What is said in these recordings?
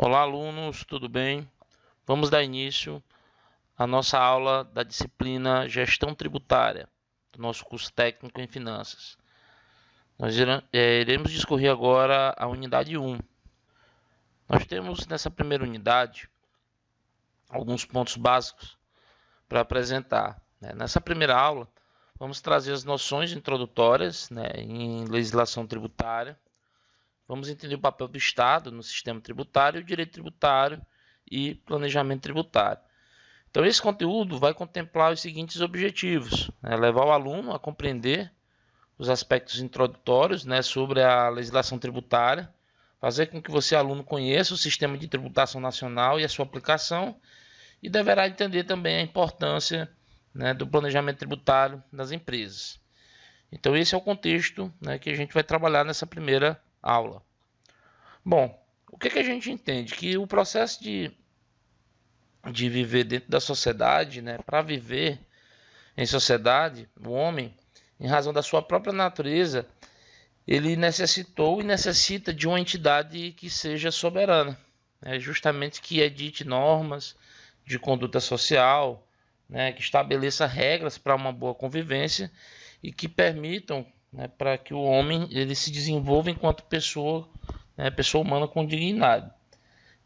Olá, alunos, tudo bem? Vamos dar início à nossa aula da disciplina Gestão Tributária, do nosso curso técnico em Finanças. Nós iremos discorrer agora a unidade 1. Nós temos nessa primeira unidade alguns pontos básicos para apresentar. Nessa primeira aula, vamos trazer as noções introdutórias em legislação tributária. Vamos entender o papel do Estado no sistema tributário, o direito tributário e planejamento tributário. Então, esse conteúdo vai contemplar os seguintes objetivos: levar o aluno a compreender os aspectos introdutórios sobre a legislação tributária, fazer com que você, aluno, conheça o sistema de tributação nacional e a sua aplicação, e deverá entender também a importância do planejamento tributário das empresas. Então, esse é o contexto que a gente vai trabalhar nessa primeira aula. Bom, o que a gente entende? Que o processo de viver dentro da sociedade, para viver em sociedade, o homem, em razão da sua própria natureza, ele necessitou e necessita de uma entidade que seja soberana, justamente que edite normas de conduta social, que estabeleça regras para uma boa convivência e que permitam para que o homem ele se desenvolva enquanto pessoa, pessoa humana com dignidade.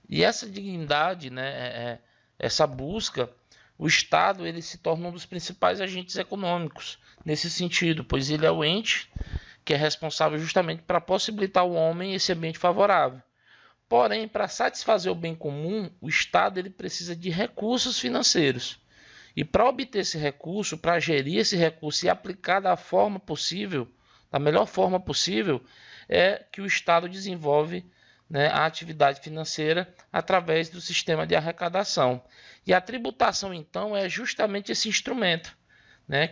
E essa dignidade, essa busca, o Estado ele se torna um dos principais agentes econômicos nesse sentido, pois ele é o ente que é responsável justamente para possibilitar ao homem esse ambiente favorável. Porém, para satisfazer o bem comum, o Estado ele precisa de recursos financeiros. E para obter esse recurso, para gerir esse recurso e aplicar da forma possível, da melhor forma possível, é que o Estado desenvolve a atividade financeira através do sistema de arrecadação. E a tributação, então, é justamente esse instrumento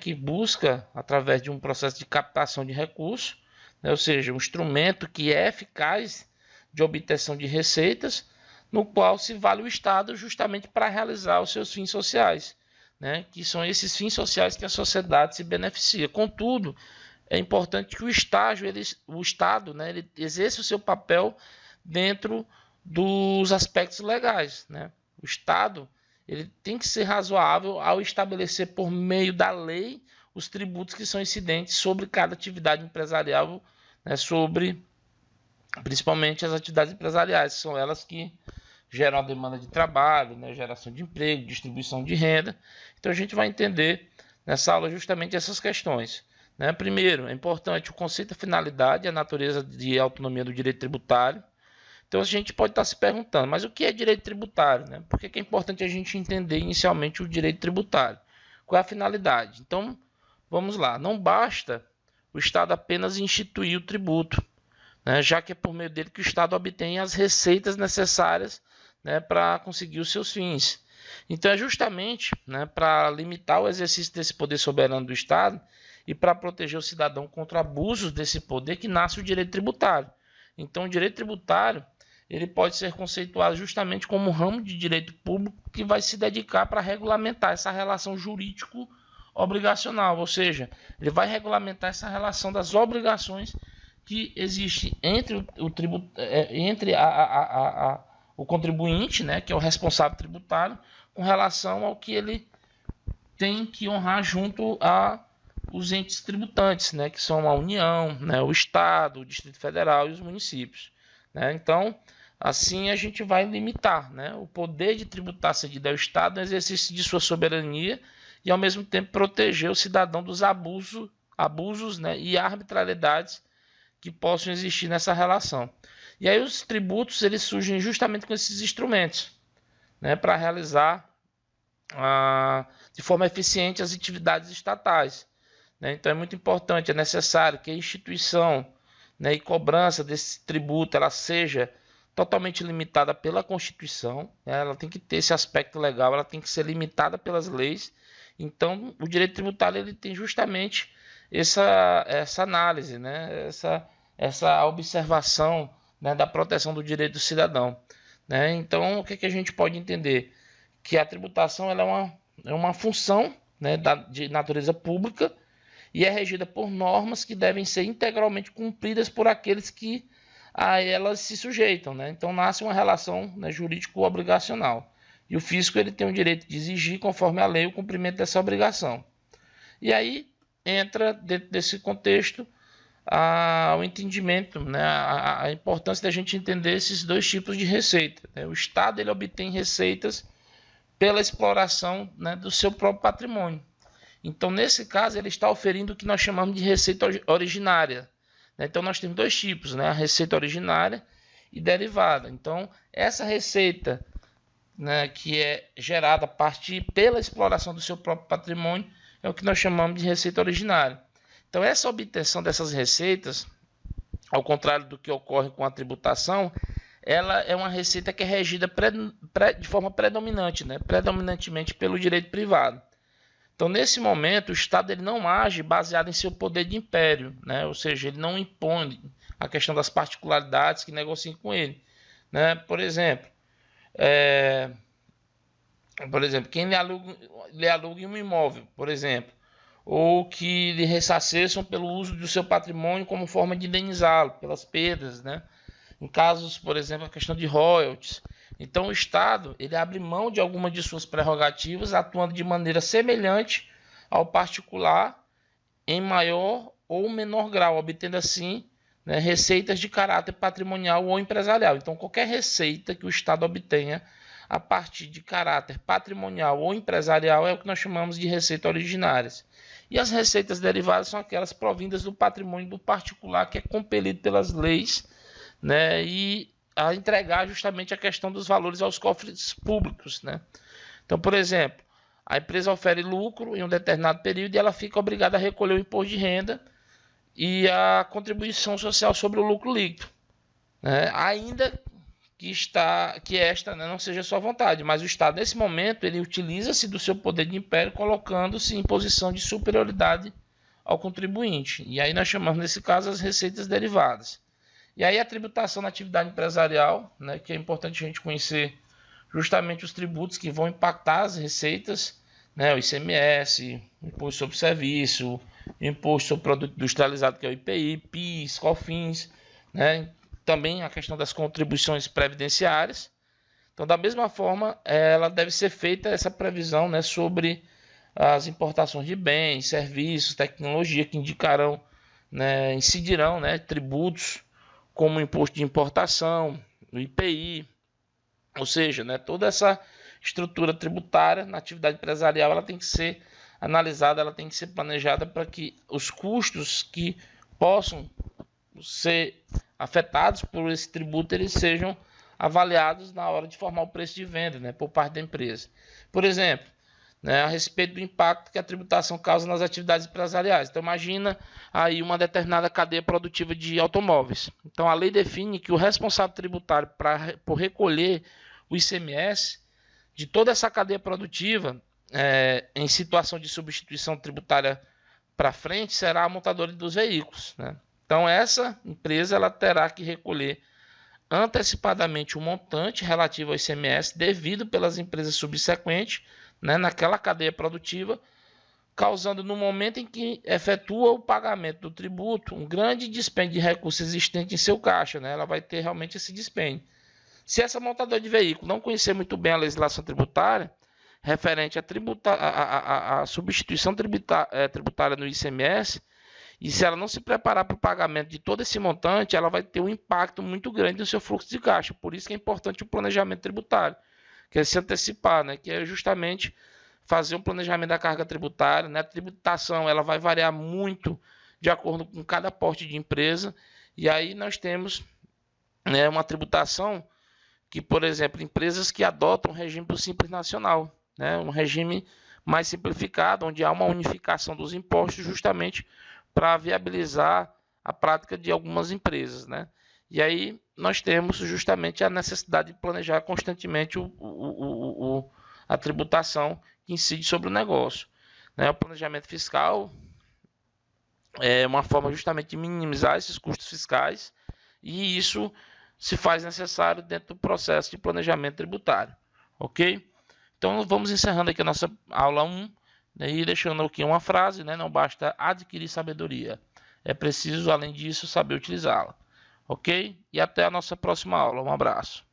que busca, através de um processo de captação de recursos, ou seja, um instrumento que é eficaz de obtenção de receitas, no qual se vale o Estado justamente para realizar os seus fins sociais, que são esses fins sociais que a sociedade se beneficia. Contudo, é importante que o Estado ele exerça o seu papel dentro dos aspectos legais. O Estado ele tem que ser razoável ao estabelecer por meio da lei os tributos que são incidentes sobre cada atividade empresarial, sobre principalmente as atividades empresariais, que são elas que geram a demanda de trabalho, geração de emprego, distribuição de renda. Então a gente vai entender nessa aula justamente essas questões. Primeiro, é importante o conceito da finalidade e a natureza de autonomia do direito tributário. Então a gente pode estar se perguntando, mas o que é direito tributário? Por que é importante a gente entender inicialmente o direito tributário? Qual é a finalidade? Então, vamos lá. Não basta o Estado apenas instituir o tributo, já que é por meio dele que o Estado obtém as receitas necessárias para conseguir os seus fins. Então, é justamente para limitar o exercício desse poder soberano do Estado e para proteger o cidadão contra abusos desse poder que nasce o direito tributário. Então, o direito tributário ele pode ser conceituado justamente como um ramo de direito público que vai se dedicar para regulamentar essa relação jurídico-obrigacional, ou seja, ele vai regulamentar essa relação das obrigações que existe entre o contribuinte, que é o responsável tributário, com relação ao que ele tem que honrar junto a os entes tributantes, que são a União, o Estado, o Distrito Federal e os municípios. Então, assim a gente vai limitar o poder de tributar cedido ao Estado no exercício de sua soberania e, ao mesmo tempo, proteger o cidadão dos abusos e arbitrariedades que possam existir nessa relação. E aí os tributos eles surgem justamente com esses instrumentos para realizar de forma eficiente as atividades estatais. Então é muito importante, é necessário que a instituição e cobrança desse tributo ela seja totalmente limitada pela Constituição, ela tem que ter esse aspecto legal, ela tem que ser limitada pelas leis. Então o direito tributário ele tem justamente essa análise, essa observação da proteção do direito do cidadão. Então o que a gente pode entender? Que a tributação ela é uma função de natureza pública e é regida por normas que devem ser integralmente cumpridas por aqueles que aí elas se sujeitam, né? Então nasce uma relação, né, jurídico-obrigacional. E o fisco ele tem o direito de exigir, conforme a lei, o cumprimento dessa obrigação. E aí entra dentro desse contexto o entendimento, né, a importância da gente entender esses dois tipos de receita, né? O Estado ele obtém receitas pela exploração, né, do seu próprio patrimônio. Então, nesse caso, ele está oferindo o que nós chamamos de receita originária. Então, nós temos dois tipos, né, a receita originária e derivada. Então, essa receita, né, que é gerada a partir pela exploração do seu próprio patrimônio é o que nós chamamos de receita originária. Então, essa obtenção dessas receitas, ao contrário do que ocorre com a tributação, ela é uma receita que é regida de forma predominante, né? Predominantemente pelo direito privado. Então, nesse momento, o Estado ele não age baseado em seu poder de império, né? Ou seja, ele não impõe a questão das particularidades que negociem com ele, né? Por exemplo, quem lhe aluga um imóvel, por exemplo, ou que lhe ressarçam pelo uso do seu patrimônio como forma de indenizá-lo pelas perdas, né? Em casos, por exemplo, a questão de royalties. Então, o Estado ele abre mão de alguma de suas prerrogativas, atuando de maneira semelhante ao particular, em maior ou menor grau, obtendo assim, né, receitas de caráter patrimonial ou empresarial. Então, qualquer receita que o Estado obtenha a partir de caráter patrimonial ou empresarial é o que nós chamamos de receita originárias. E as receitas derivadas são aquelas provindas do patrimônio do particular que é compelido pelas leis, né, e a entregar justamente a questão dos valores aos cofres públicos, né? Então, por exemplo, a empresa oferece lucro em um determinado período e ela fica obrigada a recolher o imposto de renda e a contribuição social sobre o lucro líquido, né? Ainda que esta, né, não seja sua vontade, mas o Estado nesse momento ele utiliza-se do seu poder de império colocando-se em posição de superioridade ao contribuinte. E aí nós chamamos nesse caso as receitas derivadas. E aí a tributação na atividade empresarial, né, que é importante a gente conhecer justamente os tributos que vão impactar as receitas, né, o ICMS, o Imposto sobre Serviço, o Imposto sobre Produto Industrializado, que é o IPI, PIS, COFINS, né, também a questão das contribuições previdenciárias. Então, da mesma forma, ela deve ser feita essa previsão, né, sobre as importações de bens, serviços, tecnologia, que indicarão, né, incidirão, né, tributos como o imposto de importação, o IPI, ou seja, né, toda essa estrutura tributária na atividade empresarial ela tem que ser analisada, ela tem que ser planejada para que os custos que possam ser afetados por esse tributo eles sejam avaliados na hora de formar o preço de venda, né, por parte da empresa. Por exemplo, né, a respeito do impacto que a tributação causa nas atividades empresariais. Então, imagina aí uma determinada cadeia produtiva de automóveis. Então, a lei define que o responsável tributário por recolher o ICMS de toda essa cadeia produtiva em situação de substituição tributária para frente será a montadora dos veículos, né? Então, essa empresa ela terá que recolher antecipadamente o montante relativo ao ICMS devido pelas empresas subsequentes, né, naquela cadeia produtiva, causando no momento em que efetua o pagamento do tributo um grande dispêndio de recursos existente em seu caixa, né? Ela vai ter realmente esse dispêndio. Se essa montadora de veículo não conhecer muito bem a legislação tributária referente à substituição tributária no ICMS, e se ela não se preparar para o pagamento de todo esse montante, ela vai ter um impacto muito grande no seu fluxo de caixa. Por isso que é importante o planejamento tributário, que é se antecipar, né? Que é justamente fazer um planejamento da carga tributária, né? A tributação ela vai variar muito de acordo com cada porte de empresa, e aí nós temos, né, uma tributação que, por exemplo, empresas que adotam o regime do Simples Nacional, né? Um regime mais simplificado, onde há uma unificação dos impostos justamente para viabilizar a prática de algumas empresas, né? E aí nós temos justamente a necessidade de planejar constantemente a tributação que incide sobre o negócio, né? O planejamento fiscal é uma forma justamente de minimizar esses custos fiscais e isso se faz necessário dentro do processo de planejamento tributário, ok? Então vamos encerrando aqui a nossa aula 1, né, e deixando aqui uma frase, né? Não basta adquirir sabedoria, é preciso, além disso, saber utilizá-la. Ok? E até a nossa próxima aula. Um abraço.